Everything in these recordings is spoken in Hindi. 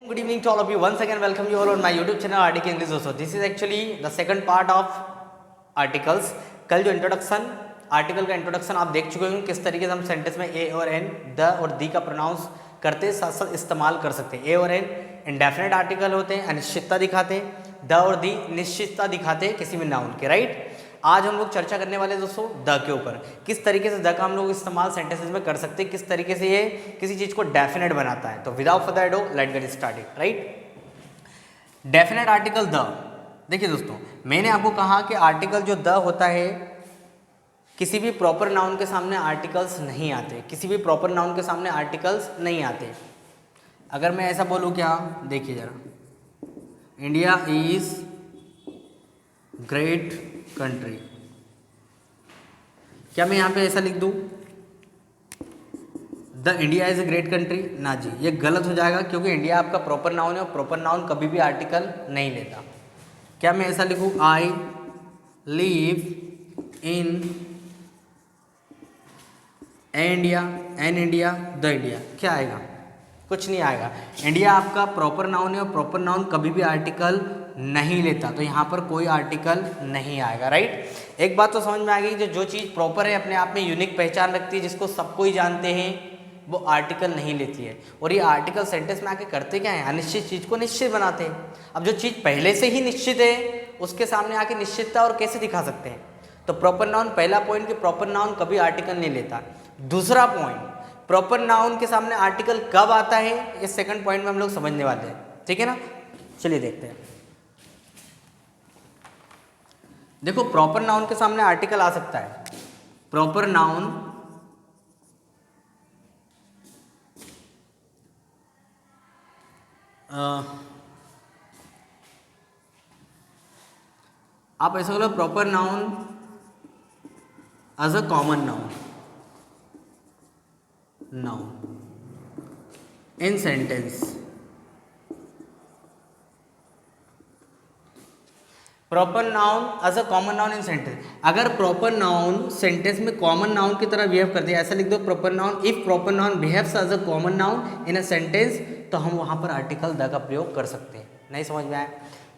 Good evening to all of you. Once again, welcome you all on my YouTube channel Article English also. This is actually the second part of articles. कल जो इंट्रोडक्शन आर्टिकल का इंट्रोडक्शन आप देख चुके होंगे किस तरीके से हम सेंटेंस में ए और एन, द और दी का प्रोनाउंस करते साथ साथ इस्तेमाल कर सकते हैं। ए और एन इंडेफिनेट आर्टिकल होते हैं, अनिश्चितता दिखाते हैं। द और दी निश्चितता दिखाते हैं किसी भी नाउन के, राइट। आज हम लोग चर्चा करने वाले दोस्तों द के ऊपर, किस तरीके से द का हम लोग इस्तेमाल सेंटेंसेस में कर सकते हैं, किस तरीके से ये किसी चीज़ को डेफिनेट बनाता है। तो without further ado let's get started, right. Definite article the, देखिए दोस्तों मैंने आपको कहा कि आर्टिकल जो द होता है किसी भी प्रॉपर नाउन के सामने आर्टिकल्स नहीं आते, किसी भी प्रॉपर नाउन के सामने आर्टिकल्स नहीं आते। अगर मैं ऐसा बोलूँ क्या, देखिए जरा, इंडिया इज ग्रेट कंट्री, क्या मैं यहाँ पे ऐसा लिख दूँ the India is a great country? ना जी, ये गलत हो जाएगा क्योंकि इंडिया आपका प्रॉपर नाउन है और प्रॉपर नाउन कभी भी आर्टिकल नहीं लेता। क्या मैं ऐसा लिखूँ I live in India, an India, the India, क्या आएगा? कुछ नहीं आएगा। इंडिया आपका प्रॉपर नाउन है और प्रॉपर नाउन कभी भी आर्टिकल नहीं लेता, तो यहाँ पर कोई आर्टिकल नहीं आएगा, राइट। एक बात तो समझ में आ गई, जो चीज़ प्रॉपर है, अपने आप में यूनिक पहचान रखती है, जिसको सबको ही जानते हैं, वो आर्टिकल नहीं लेती है। और ये आर्टिकल सेंटेंस में आके करते क्या है, अनिश्चित चीज़ को निश्चित बनाते हैं। अब जो चीज़ पहले से ही निश्चित है उसके सामने आके निश्चितता और कैसे दिखा सकते हैं? तो प्रॉपर नाउन, पहला पॉइंट कि प्रॉपर नाउन कभी आर्टिकल नहीं लेता। दूसरा पॉइंट, प्रॉपर नाउन के सामने आर्टिकल कब आता है, इस सेकंड पॉइंट में हम लोग समझने वाले हैं, ठीक है ना। चलिए देखते हैं। देखो प्रॉपर नाउन के सामने आर्टिकल आ सकता है। प्रॉपर नाउन आप ऐसा बोलो, proper noun as a common noun, noun in sentence. Proper noun as a common noun in sentence. अगर प्रॉपर नाउन सेंटेंस में कॉमन नाउन की तरह बिहेव करते हैं, ऐसा लिख दो proper noun, if proper noun behaves as a common noun in a sentence, तो हम वहां पर आर्टिकल द का प्रयोग कर सकते हैं। नहीं समझ में आया?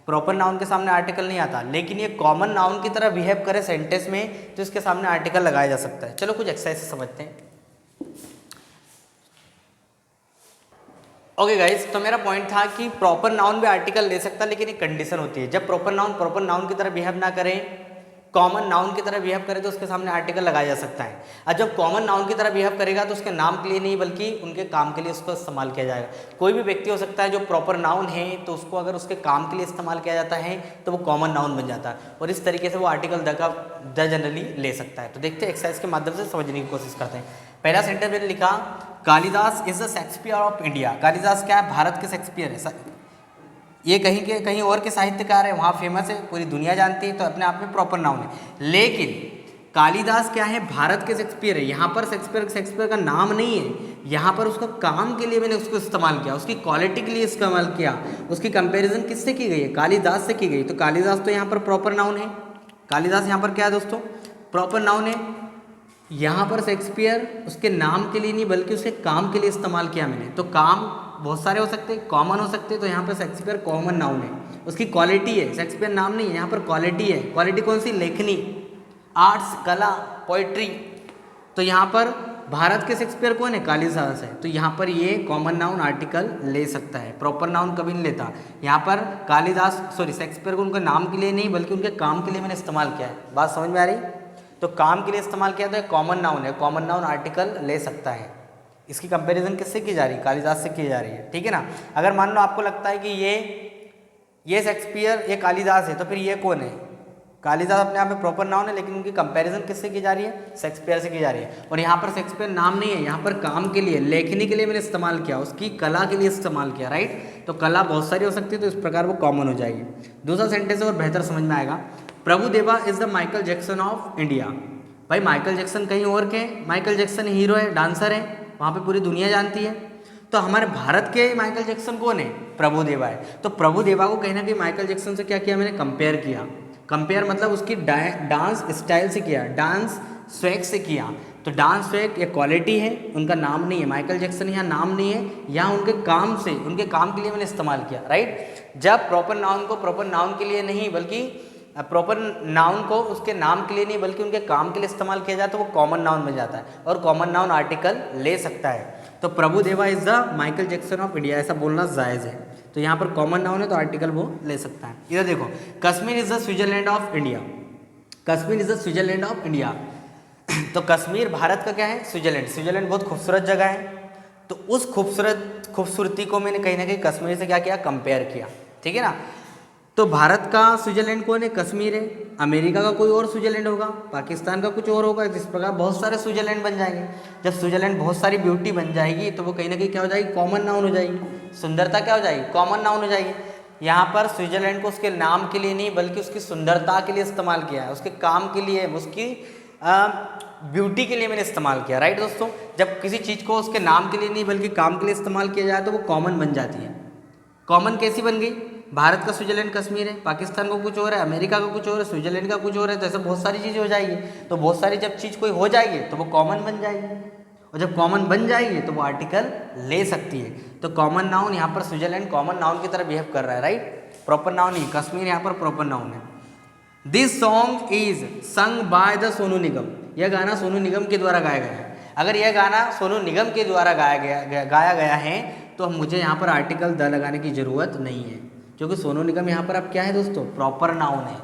प्रॉपर नाउन के सामने आर्टिकल नहीं आता, लेकिन ये कॉमन नाउन की तरह बिहेव करे सेंटेंस में, तो इसके सामने आर्टिकल लगाया जा सकता है। चलो कुछ एक्सरसाइज समझते हैं। ओके गाइस, तो मेरा पॉइंट था कि प्रॉपर नाउन भी आर्टिकल ले सकता है, लेकिन एक कंडीशन होती है, जब प्रॉपर नाउन की तरह बिहेव ना करें, कॉमन नाउन की तरह बिहेव करे, तो उसके सामने आर्टिकल लगाया जा सकता है। और जब कॉमन नाउन की तरह बिहेव करेगा तो उसके नाम के लिए नहीं बल्कि उनके काम के लिए उसको इस्तेमाल किया जाएगा। कोई भी व्यक्ति हो सकता है जो प्रॉपर नाउन है, तो उसको अगर उसके काम के लिए इस्तेमाल किया जाता है तो वो कॉमन नाउन बन जाता है, और इस तरीके से वो आर्टिकल द जनरली ले सकता है। तो देखते हैं, एक्सरसाइज के माध्यम से समझने की कोशिश करते हैं। पहला सेंटेंस मैंने लिखा, Kalidas is the Shakespeare of India. Kalidas क्या है? भारत के शेक्सपियर है। ये कहीं और के साहित्यकार है, वहाँ फेमस है, पूरी दुनिया जानती है, तो अपने आप में प्रॉपर नाउन है। लेकिन कालिदास क्या है? भारत के शेक्सपियर है। यहाँ पर शेक्सपियर का नाम नहीं है, यहाँ पर उसका काम के लिए मैंने उसको इस्तेमाल किया, उसकी क्वालिटी के लिए इस्तेमाल किया। उसकी कंपैरिजन किससे की गई है? कालिदास से की गई। तो कालिदास तो यहाँ पर प्रॉपर नाउन है। कालिदास यहाँ पर क्या है दोस्तों? प्रॉपर नाउन है। यहाँ पर शेक्सपियर उसके नाम के लिए नहीं बल्कि उसके काम के लिए इस्तेमाल किया मैंने। तो काम बहुत सारे हो सकते हैं, कॉमन हो सकते हैं, तो यहाँ पर शेक्सपियर कॉमन नाउन है। उसकी क्वालिटी है, शेक्सपियर नाम नहीं है, यहाँ पर क्वालिटी है। क्वालिटी कौन सी? लेखनी, आर्ट्स, कला, पोइट्री। तो यहाँ पर भारत के शेक्सपियर कौन है? कालिदास है। तो यहाँ पर ये कॉमन नाउन आर्टिकल ले सकता है, प्रॉपर नाउन कभी नहीं लेता। यहाँ पर शेक्सपियर को उनके नाम के लिए नहीं बल्कि उनके काम के लिए मैंने इस्तेमाल किया है। बात समझ में आ रही? तो काम के लिए इस्तेमाल किया तो कॉमन नाउन है, कॉमन नाउन आर्टिकल ले सकता है। इसकी कंपैरिजन किससे की जा रही है? कालिदास से की जा रही है, ठीक है ना। अगर मान लो आपको लगता है कि ये शेक्सपियर, ये कालिदास है, तो फिर ये कौन है? कालिदास अपने आप में प्रॉपर नाउन है, लेकिन उनकी कंपैरिजन किससे की जा रही है? शेक्सपियर से की जा रही है। और यहाँ पर शेक्सपियर नाम नहीं है, यहाँ पर काम के लिए, लेखनी के लिए मैंने इस्तेमाल किया, उसकी कला के लिए इस्तेमाल किया, राइट। तो कला बहुत सारी हो सकती है, तो इस प्रकार वो कॉमन हो जाएगी। दूसरा सेंटेंस और बेहतर समझ में आएगा, Prabhudeva is the Michael Jackson of India. भाई माइकल जैक्सन कहीं और के? माइकल जैक्सन हीरो है, डांसर है, वहाँ पे पूरी दुनिया जानती है। तो हमारे भारत के माइकल जैक्सन कौन है? प्रभुदेवा है। तो प्रभुदेवा को कहीं ना कहीं माइकल जैक्सन से क्या किया मैंने? कंपेयर किया। कंपेयर मतलब उसकी डांस स्टाइल से किया, डांस स्वैग से किया। तो डांस फैक्ट ये क्वालिटी है, उनका नाम नहीं है। माइकल जैक्सन यहाँ नाम नहीं है, यहाँ उनके काम से, उनके काम के लिए मैंने इस्तेमाल किया, राइट। जब प्रॉपर नाउन को प्रॉपर नाउन के लिए नहीं बल्कि प्रॉपर नाउन को उसके नाम के लिए नहीं बल्कि उनके काम के लिए इस्तेमाल किया जाए तो वो कॉमन नाउन बन जाता है और कॉमन नाउन आर्टिकल ले सकता है। तो प्रभु देवा is the Michael Jackson of India, ऐसा बोलना जायज़ है। तो यहाँ पर कॉमन नाउन है तो आर्टिकल वो ले सकता है। इधर देखो, Kashmir is the Switzerland of India, Kashmir is the Switzerland of India. तो कश्मीर भारत का क्या है? स्विट्जरलैंड। स्विट्जरलैंड बहुत खूबसूरत जगह है, तो उस खूबसूरती को मैंने कहीं ना कहीं कश्मीर से क्या किया? कंपेयर किया, ठीक है ना। तो भारत का स्विट्जरलैंड कौन है? कश्मीर है। अमेरिका का कोई और स्विट्जरलैंड होगा, पाकिस्तान का कुछ और होगा, जिस प्रकार बहुत सारे स्विट्जरलैंड बन जाएंगे। जब स्विट्जरलैंड बहुत सारी ब्यूटी बन जाएगी तो वो कहीं ना कहीं क्या हो जाएगी? कॉमन नाउन हो जाएगी। सुंदरता क्या हो जाएगी? कॉमन नाउन हो जाएगी। यहाँ पर स्विट्जरलैंड को उसके नाम के लिए नहीं बल्कि उसकी सुंदरता के लिए इस्तेमाल किया है, उसके काम के लिए, उसकी ब्यूटी के लिए मैंने इस्तेमाल किया, राइट दोस्तों। जब किसी चीज़ को उसके नाम के लिए नहीं बल्कि काम के लिए इस्तेमाल किया जाए तो वो कॉमन बन जाती है। कॉमन कैसी बन गई? भारत का स्विट्जरलैंड कश्मीर है, पाकिस्तान का कुछ और है, अमेरिका का कुछ और है, स्विट्जरलैंड का कुछ और है, तो ऐसे बहुत सारी चीज़ें हो जाएगी। तो बहुत सारी जब चीज़ कोई हो जाएगी तो वो कॉमन बन जाएगी, और जब कॉमन बन जाएगी तो वो आर्टिकल ले सकती है। तो कॉमन नाउन यहाँ पर स्विट्जरलैंड कॉमन नाउन की तरह बिहेव कर रहा है, राइट। प्रॉपर नाउन नहीं, कश्मीर यहाँ पर प्रॉपर नाउन है। This song is sung by the Sonu Nigam, यह गाना सोनू निगम के द्वारा गाया गया है। अगर यह गाना सोनू निगम के द्वारा गाया गया है तो मुझे यहाँ पर आर्टिकल द लगाने की ज़रूरत नहीं है, क्योंकि सोनू निगम यहाँ पर अब क्या है दोस्तों? प्रॉपर नाउन है।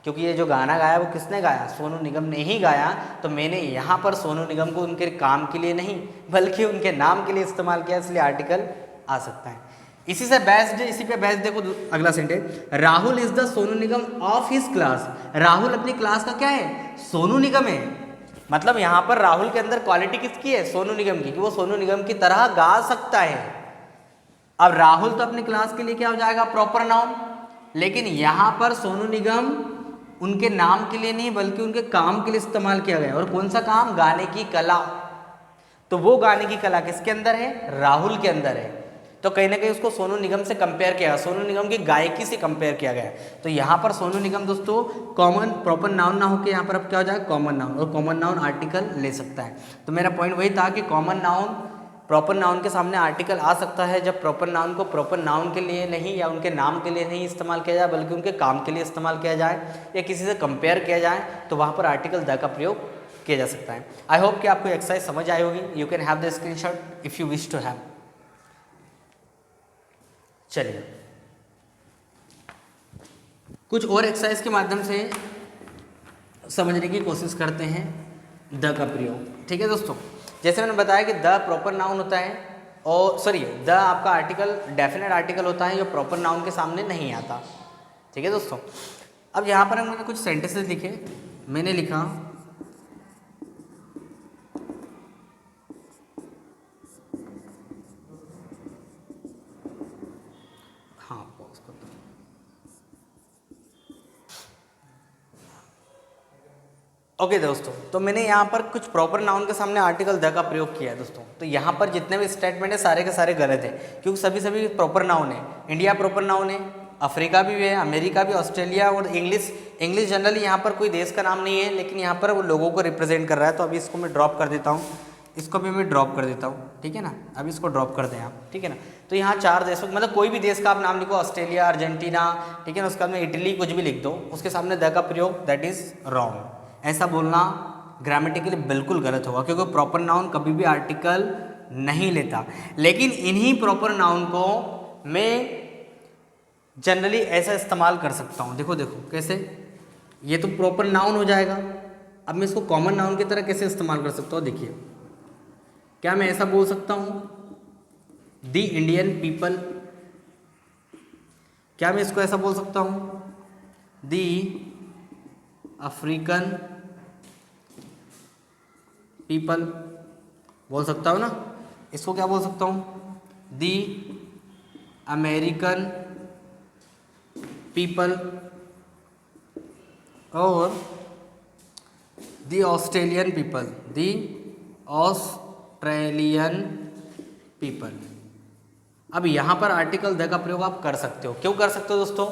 क्योंकि ये जो गाना गाया वो किसने गाया? सोनू निगम ने ही गाया। तो मैंने यहाँ पर सोनू निगम को उनके काम के लिए नहीं बल्कि उनके नाम के लिए इस्तेमाल किया, इसलिए आर्टिकल आ सकता है। इसी से बेस्ड, इसी पे बेस्ड देखो अगला sentence, Rahul is the Sonu Nigam of his class. Rahul अपनी क्लास का क्या है? सोनू निगम है। मतलब यहाँ पर राहुल के अंदर क्वालिटी किसकी है? सोनू निगम की, कि वो सोनू निगम की तरह गा सकता है। अब राहुल तो अपनी क्लास के लिए क्या हो जाएगा? Proper noun. लेकिन यहाँ पर सोनू निगम उनके नाम के लिए नहीं बल्कि उनके काम के लिए इस्तेमाल किया गया। और कौन सा काम? गाने की कला। तो वो गाने की कला किसके अंदर है? राहुल के अंदर है। तो कहीं ना कहीं उसको सोनू निगम से कंपेयर किया गया, सोनू निगम की गायकी से कंपेयर किया गया। तो यहाँ पर सोनू निगम दोस्तों कॉमन प्रॉपर नाउन ना होकर यहाँ पर अब क्या हो जाएगा? कॉमन नाउन, और कॉमन नाउन आर्टिकल ले सकता है। तो मेरा पॉइंट वही था कि कॉमन नाउन प्रॉपर नाउन के सामने आर्टिकल आ सकता है जब प्रॉपर नाउन को प्रॉपर नाउन के लिए नहीं या उनके नाम के लिए नहीं इस्तेमाल किया जाए बल्कि उनके काम के लिए इस्तेमाल किया जाए या किसी से कंपेयर किया जाए, तो वहाँ पर आर्टिकल द का प्रयोग किया जा सकता है। आई होप कि आपको एक्सरसाइज समझ आई होगी। You can have the screenshot if you wish to have. चलिए कुछ और एक्सरसाइज के माध्यम से समझने की कोशिश करते हैं द का प्रयोग, ठीक है दोस्तों। जैसे मैंने बताया कि द प्रॉपर नाउन होता है, और सॉरी द आपका आर्टिकल डेफिनेट आर्टिकल होता है जो प्रॉपर नाउन के सामने नहीं आता, ठीक है दोस्तों। अब यहाँ पर मैंने कुछ सेंटेंसेस लिखे। मैंने लिखा ओके दोस्तों, तो मैंने यहाँ पर कुछ प्रॉपर नाउन के सामने आर्टिकल द का प्रयोग किया है दोस्तों। तो यहाँ पर जितने भी स्टेटमेंट है सारे के सारे गलत है, क्योंकि सभी प्रॉपर नाउन है। इंडिया प्रॉपर नाउन है, अफ्रीका भी है, अमेरिका भी, ऑस्ट्रेलिया और इंग्लिश जनरली यहाँ पर कोई देश का नाम नहीं है, लेकिन यहाँ पर वो लोगों को रिप्रेजेंट कर रहा है। तो अभी इसको मैं ड्रॉप कर देता हूँ, इसको भी मैं ड्रॉप कर देता हूँ, ठीक है ना। अभी इसको ड्रॉप कर दें आप, ठीक है ना। तो यहाँ 4 देशों, मतलब कोई भी देश का आप नाम लिखो, ऑस्ट्रेलिया, अर्जेंटीना, ठीक है ना, उसके बाद में इटली, कुछ भी लिख दो, उसके सामने द का प्रयोग, दैट इज़ रॉन्ग। ऐसा बोलना ग्रामेटिकली बिल्कुल गलत होगा, क्योंकि प्रॉपर नाउन कभी भी आर्टिकल नहीं लेता। लेकिन इन्हीं प्रॉपर नाउन को मैं जनरली ऐसा इस्तेमाल कर सकता हूँ। देखो कैसे, ये तो प्रॉपर नाउन हो जाएगा। अब मैं इसको कॉमन नाउन की तरह कैसे इस्तेमाल कर सकता हूँ? देखिए, क्या मैं ऐसा बोल सकता हूँ द इंडियन पीपल? क्या मैं इसको ऐसा बोल सकता हूँ द अफ्रीकन पीपल? बोल सकता हूँ ना। इसको क्या बोल सकता हूँ? द अमेरिकन पीपल और the Australian people, the Australian people. अब यहाँ पर आर्टिकल द का प्रयोग आप कर सकते हो। क्यों कर सकते हो दोस्तों?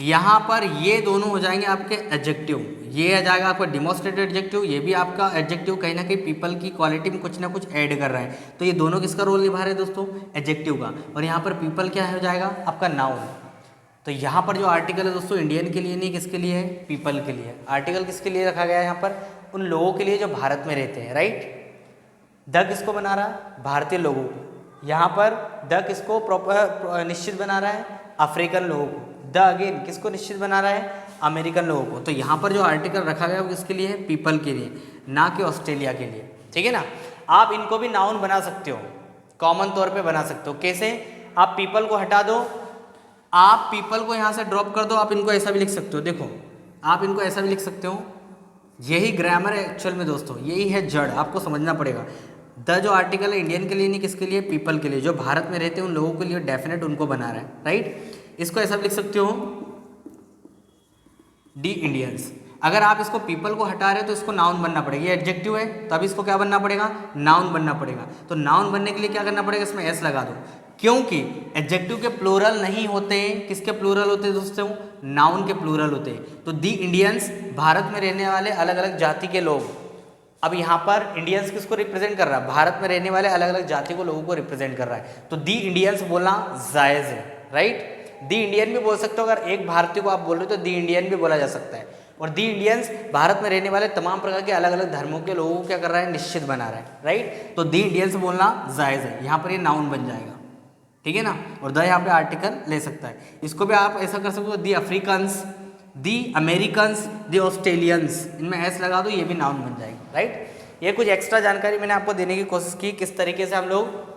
यहाँ पर ये दोनों हो जाएंगे आपके एडजेक्टिव, ये आ जाएगा आपका डिमॉन्स्ट्रेटिव एडजेक्टिव, ये भी आपका एडजेक्टिव कहीं ना कहीं पीपल की क्वालिटी में कुछ ना कुछ ऐड कर रहा है। तो ये दोनों किसका रोल निभा रहे हैं दोस्तों? एडजेक्टिव का। और यहाँ पर पीपल क्या हो जाएगा? आपका नाउन। तो यहाँ पर जो आर्टिकल है दोस्तों इंडियन के लिए नहीं, किसके लिए है? पीपल के लिए। आर्टिकल किसके लिए रखा गया है यहाँ पर? उन लोगों के लिए जो भारत में रहते हैं, राइट। द किसको बना रहा है? भारतीय लोगों को। यहाँ पर द किसको प्रॉपर निश्चित बना रहा है? अफ्रीकन लोगों को। द अगेन किसको निश्चित बना रहा है? अमेरिकन लोगों को। तो यहाँ पर जो आर्टिकल रखा गया है वो किसके लिए है? पीपल के लिए, ना कि ऑस्ट्रेलिया के लिए, ठीक है ना। आप इनको भी नाउन बना सकते हो, कॉमन तौर पे बना सकते हो। कैसे? आप पीपल को हटा दो, आप पीपल को यहाँ से ड्रॉप कर दो, आप इनको ऐसा भी लिख सकते हो। देखो आप इनको ऐसा भी लिख सकते हो, यही ग्रामर है एक्चुअल में दोस्तों, यही है जड़, आपको समझना पड़ेगा। द जो आर्टिकल है इंडियन के लिए नहीं, किसके लिए? पीपल के लिए, जो भारत में रहते हैं उन लोगों के लिए डेफिनेट उनको बना रहा है, राइट। इसको ऐसा भी लिख सकते हो, दी इंडियंस। अगर आप इसको पीपल को हटा रहे हो तो इसको नाउन बनना पड़ेगा, ये एडजेक्टिव है तो अब इसको क्या बनना पड़ेगा? नाउन बनना पड़ेगा। तो नाउन बनने के लिए क्या करना पड़ेगा? इसमें एस लगा दो, क्योंकि एडजेक्टिव के प्लूरल नहीं होते हैं। किसके प्लूरल होते हैं दोस्तों? नाउन के प्लूरल होते हैं। तो दी इंडियंस, भारत में रहने वाले अलग अलग जाति के लोग। अब यहाँ पर इंडियंस किसको रिप्रेजेंट कर रहा है? भारत में रहने वाले अलग अलग जाति को, लोगों को रिप्रेजेंट कर रहा है। तो दी इंडियंस बोलना जायज़ है, राइट। दी इंडियन भी बोल सकते हो, अगर एक भारतीय को आप बोल रहे हो तो दी इंडियन भी बोला जा सकता है। और दी इंडियंस भारत में रहने वाले तमाम प्रकार के अलग अलग धर्मों के लोगों को क्या कर रहा है? निश्चित बना रहा है, राइट। तो दी इंडियंस बोलना जायज़ है, यहाँ पर ये नाउन बन जाएगा, ठीक है ना। और द यहाँ पे आर्टिकल ले सकता है। इसको भी आप ऐसा कर सकते हो, दी अफ्रीकन्स, दी अमेरिकन्स, दी ऑस्ट्रेलियंस, इनमें एस लगा दो, ये भी नाउन बन जाएगा, राइट। ये कुछ एक्स्ट्रा जानकारी मैंने आपको देने की कोशिश की, किस तरीके से हम लोग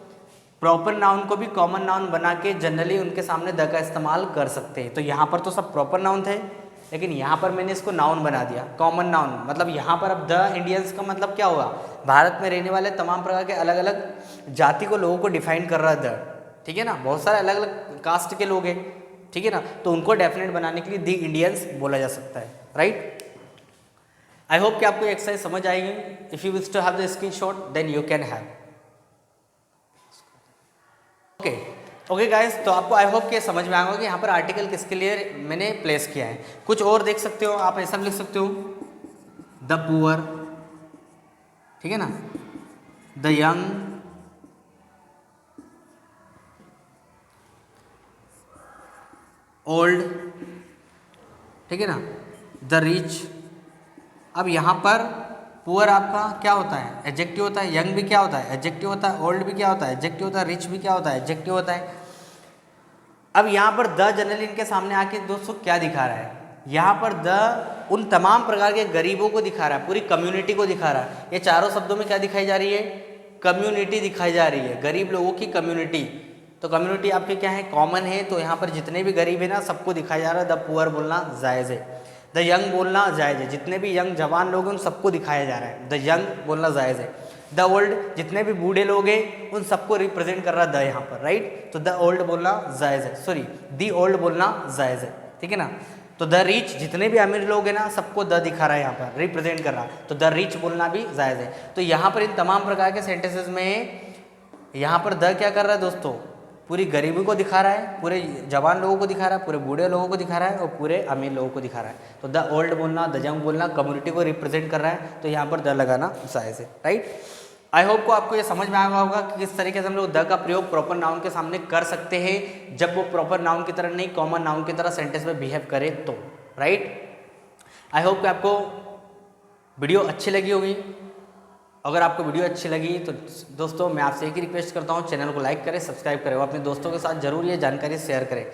प्रॉपर नाउन को भी कॉमन नाउन बना के जनरली उनके सामने द का इस्तेमाल कर सकते हैं। तो यहाँ पर तो सब प्रॉपर नाउन थे, लेकिन यहाँ पर मैंने इसको नाउन बना दिया, कॉमन नाउन। मतलब यहाँ पर अब द इंडियंस का मतलब क्या होगा? भारत में रहने वाले तमाम प्रकार के अलग अलग जाति को, लोगों को डिफाइन कर रहा है द, ठीक है ना। बहुत सारे अलग अलग कास्ट के लोग हैं, ठीक है ना। तो उनको डेफिनेट बनाने के लिए दी इंडियंस बोला जा सकता है, राइट। आई होप कि आपको एक्सरसाइज समझ आएगी। If you wish to have the screenshot then you can have. Okay guys, तो आपको आई होप कि समझ में आएगा कि यहाँ पर आर्टिकल किसके लिए मैंने प्लेस किया है। कुछ और देख सकते हो आप, ऐसा भी लिख सकते हो, द पुअर, ठीक है ना, द यंग, ओल्ड, ठीक है ना, द रिच। अब यहाँ पर पुअर आपका क्या होता है? एडजेक्टिव होता है। यंग भी क्या होता है? एडजेक्टिव होता है। ओल्ड भी क्या होता है? एडजेक्टिव होता है। रिच भी क्या होता है? एडजेक्टिव होता है। अब यहाँ पर द जनरली इनके सामने आके दोस्तों क्या दिखा रहा है? यहाँ पर द उन तमाम प्रकार के गरीबों को दिखा रहा है, पूरी कम्युनिटी को दिखा रहा है। ये चारों शब्दों में क्या दिखाई जा रही है? कम्युनिटी दिखाई जा रही है, गरीब लोगों की कम्युनिटी। तो कम्युनिटी आपके क्या है? कॉमन है। तो यहाँ पर जितने भी गरीब है ना, सबको दिखाया जा रहा है। द पुअर बोलना जायज़ है। द यंग बोलना जायज़ है, जितने भी यंग जवान लोग हैं उन सबको दिखाया जा रहा है। द यंग बोलना जायज़ है। द ओल्ड, जितने भी बूढ़े लोग हैं उन सबको रिप्रेजेंट कर रहा है द यहाँ पर, राइट। तो द ओल्ड बोलना जायज़ है, सॉरी दी ओल्ड बोलना जायज़ है, ठीक है ना। तो द रिच, जितने भी अमीर लोग हैं ना, सबको द दिखा रहा है यहाँ पर, रिप्रेजेंट कर रहा है। तो द रिच बोलना भी जायज़ है। तो यहाँ पर इन तमाम प्रकार के सेंटेंसेस में यहाँ पर द क्या कर रहा है दोस्तों? पूरी गरीबी को दिखा रहा है, पूरे जवान लोगों को दिखा रहा है, पूरे बूढ़े लोगों को दिखा रहा है और पूरे अमीर लोगों को दिखा रहा है। तो द ओल्ड बोलना, द यंग बोलना कम्युनिटी को रिप्रेजेंट कर रहा है। तो यहाँ पर द लगाना जायज़ है, राइट। आई होप को आपको ये समझ में आया होगा कि किस तरीके से हम लोग द का प्रयोग प्रॉपर नाउन के सामने कर सकते हैं, जब वो प्रॉपर नाउन की तरह नहीं, कॉमन नाउन की तरह सेंटेंस में बिहेव करे तो, राइट। आई होप कि आपको वीडियो अच्छी लगी होगी। अगर आपको वीडियो अच्छी लगी तो दोस्तों मैं आपसे एक ही रिक्वेस्ट करता हूँ, चैनल को लाइक करें, सब्सक्राइब करें और अपने दोस्तों के साथ जरूर ये जानकारी शेयर करें,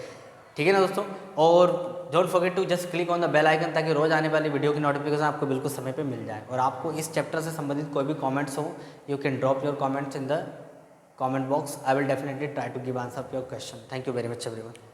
ठीक है ना दोस्तों। और don't forget to just click on the bell icon, ताकि रोज आने वाली वीडियो की नोटिफिकेशन आपको बिल्कुल समय पे मिल जाए। और आपको इस चैप्टर से संबंधित कोई भी कमेंट्स हो, you can drop your comments in the comment box. I will definitely try to give answer to your question. Thank you very much everyone.